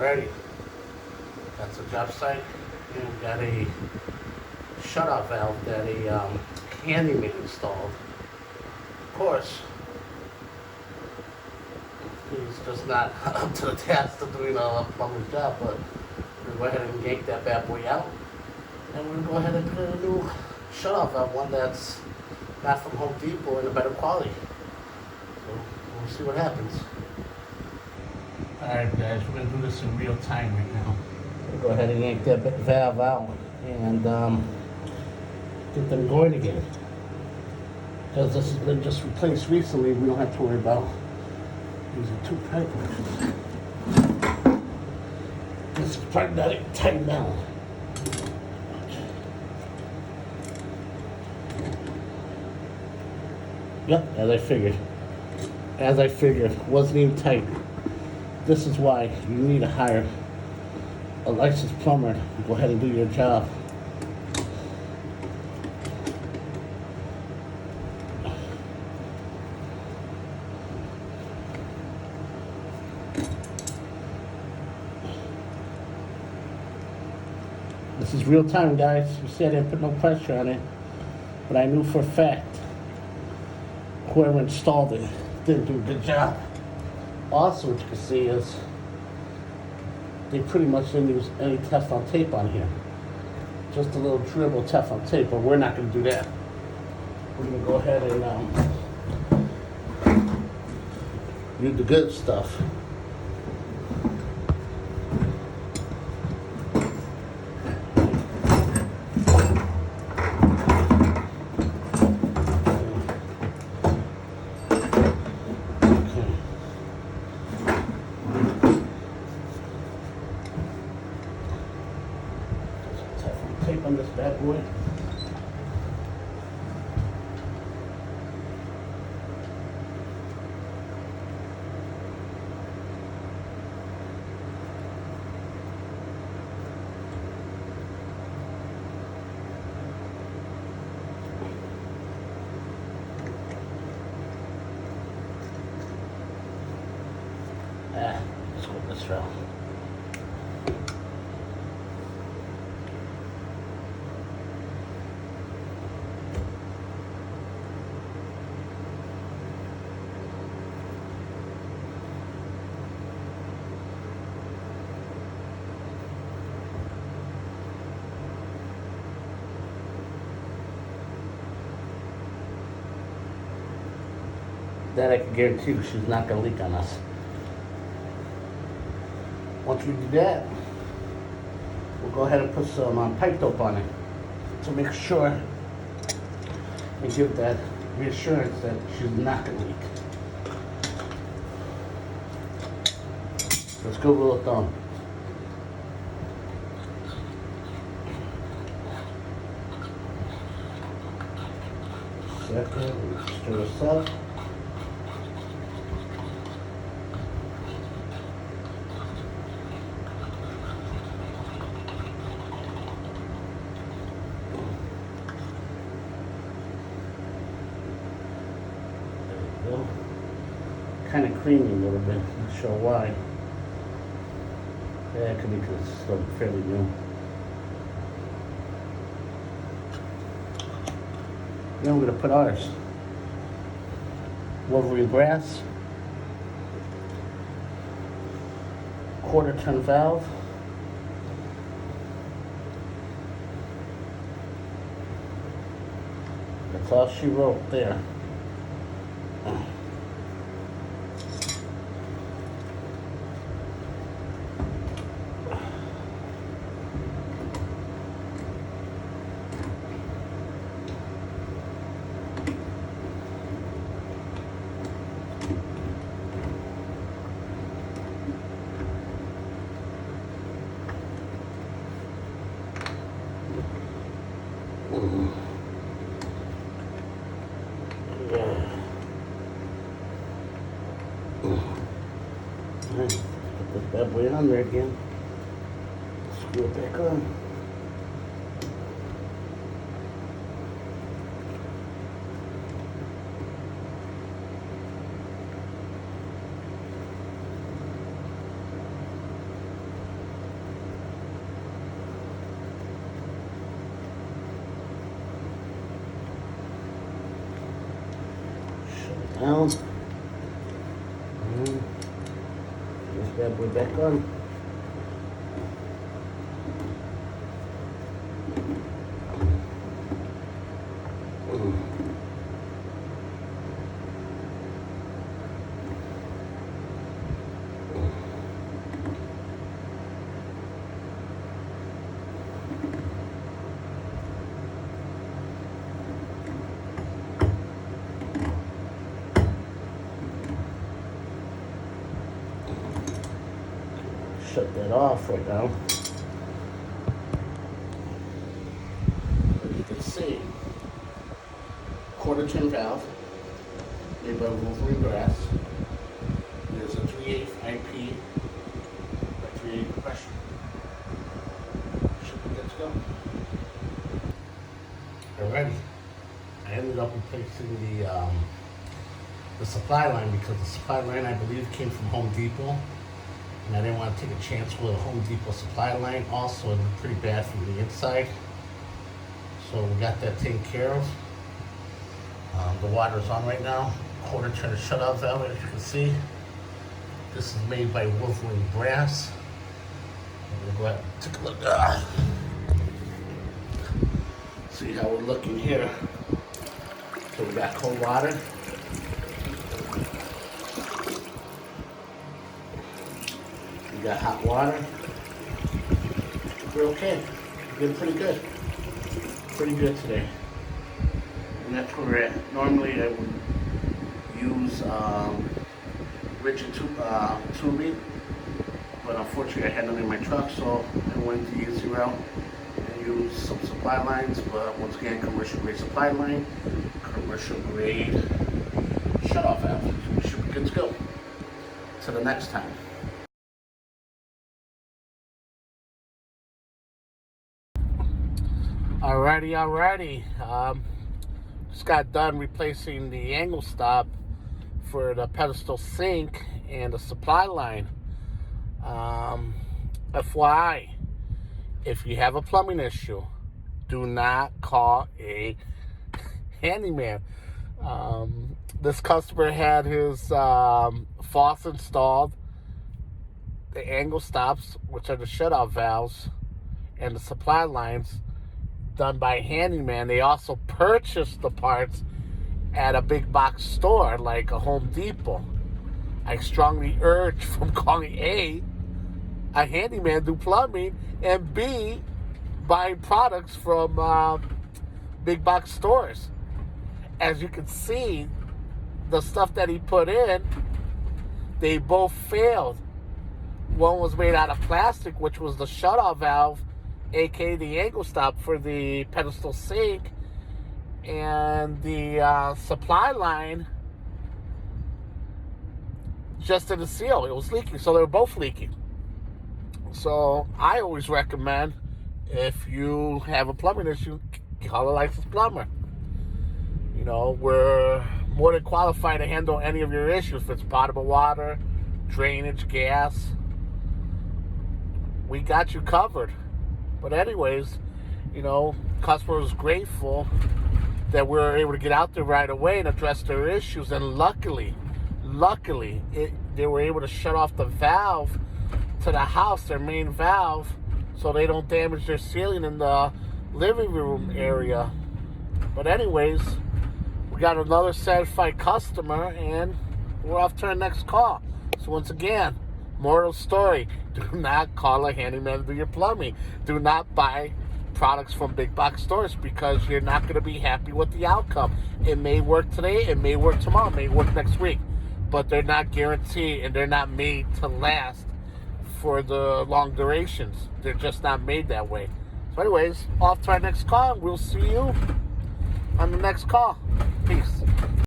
Alrighty, that's the job site. And we've got a shutoff valve that a handyman installed. Of course, he's just not up to the task of doing a plumber's job, but we're going to go ahead and yank that bad boy out. And we're going to go ahead and put in a new shutoff valve, one that's not from Home Depot and a better quality. So we'll see what happens. Alright guys, we're going to do this in real time right now. We'll go ahead and yank that valve out and get them going again. Because this has been just replaced recently, we don't have to worry about using two pipe wrenches. This part got it tightened down. Yep, as I figured. Wasn't even tight. This is why you need to hire a licensed plumber to go ahead and do your job. This is real time, guys. You see I didn't put no pressure on it, but I knew for a fact whoever installed it didn't do a good job. Also, what you can see is they pretty much didn't use any Teflon tape on here. Just a little dribble Teflon tape, but we're not going to do that. We're going to go ahead and use the good stuff. Tape on this bad boy. Let's go with this route. That I can guarantee you she's not going to leak on us. Once we do that, we'll go ahead and put some pipe dope on it to make sure and give that reassurance that she's not going to leak. Let's go rule of thumb. Second, stir this up. Kind of creamy a little bit, not sure why. Yeah, it could be because it's still fairly new. Then we're going to put ours. Wolverine brass, quarter turn valve, that's all she wrote there. Alright, put this bad boy on there again. Screw it back on. down. This bad boy back on. Shut that off right now. As you can see, quarter turn valve made by Wolverine Brass. There's a 3/8 IP by 3/8 pressure. Should be good to go. Alrighty. I ended up replacing the supply line because the supply line, I believe, came from Home Depot. And I didn't want to take a chance with a Home Depot supply line. Also, it looked pretty bad from the inside. So we got that taken care of. The water's on right now. Quarter turn shutoff valve, as you can see. This is made by Wolverine Brass. I'm gonna go ahead and take a look. See how we're looking here. So we got cold water. We got hot water. We're okay. We're doing pretty good. Pretty good today. And that's where we're at. Normally I would use rigid tubing, but unfortunately I had none in my truck, so I went the easy route and used some supply lines. But once again, commercial grade supply line, commercial grade shutoff valve. We should be good to go. Till the next time. Alrighty. Just got done replacing the angle stop for the pedestal sink and the supply line. FYI, if you have a plumbing issue, do not call a handyman. This customer had his faucet installed, the angle stops, which are the shutoff valves, and the supply lines done by a handyman. They also purchased the parts at a big box store like a Home Depot. I strongly urge from calling A handyman do plumbing, and B, buying products from big box stores. As you can see, the stuff that he put in, they both failed. One was made out of plastic, which was the shutoff valve, aka the angle stop for the pedestal sink, and the supply line just didn't seal. It was leaking, so they were both leaking. So I always recommend, if you have a plumbing issue, call a licensed plumber. You know, we're more than qualified to handle any of your issues. If it's potable water, drainage, gas, we got you covered. But anyways, you know, customer was grateful that we were able to get out there right away and address their issues. And luckily, they were able to shut off the valve to the house, their main valve, so they don't damage their ceiling in the living room area. But anyways, we got another satisfied customer, and we're off to our next call. So once again, moral story, do not call a handyman to do your plumbing. Do not buy products from big box stores, because you're not going to be happy with the outcome. It may work today, it may work tomorrow, it may work next week, but they're not guaranteed, and they're not made to last for the long durations. They're just not made that way. So anyways, off to our next call. We'll see you on the next call. Peace.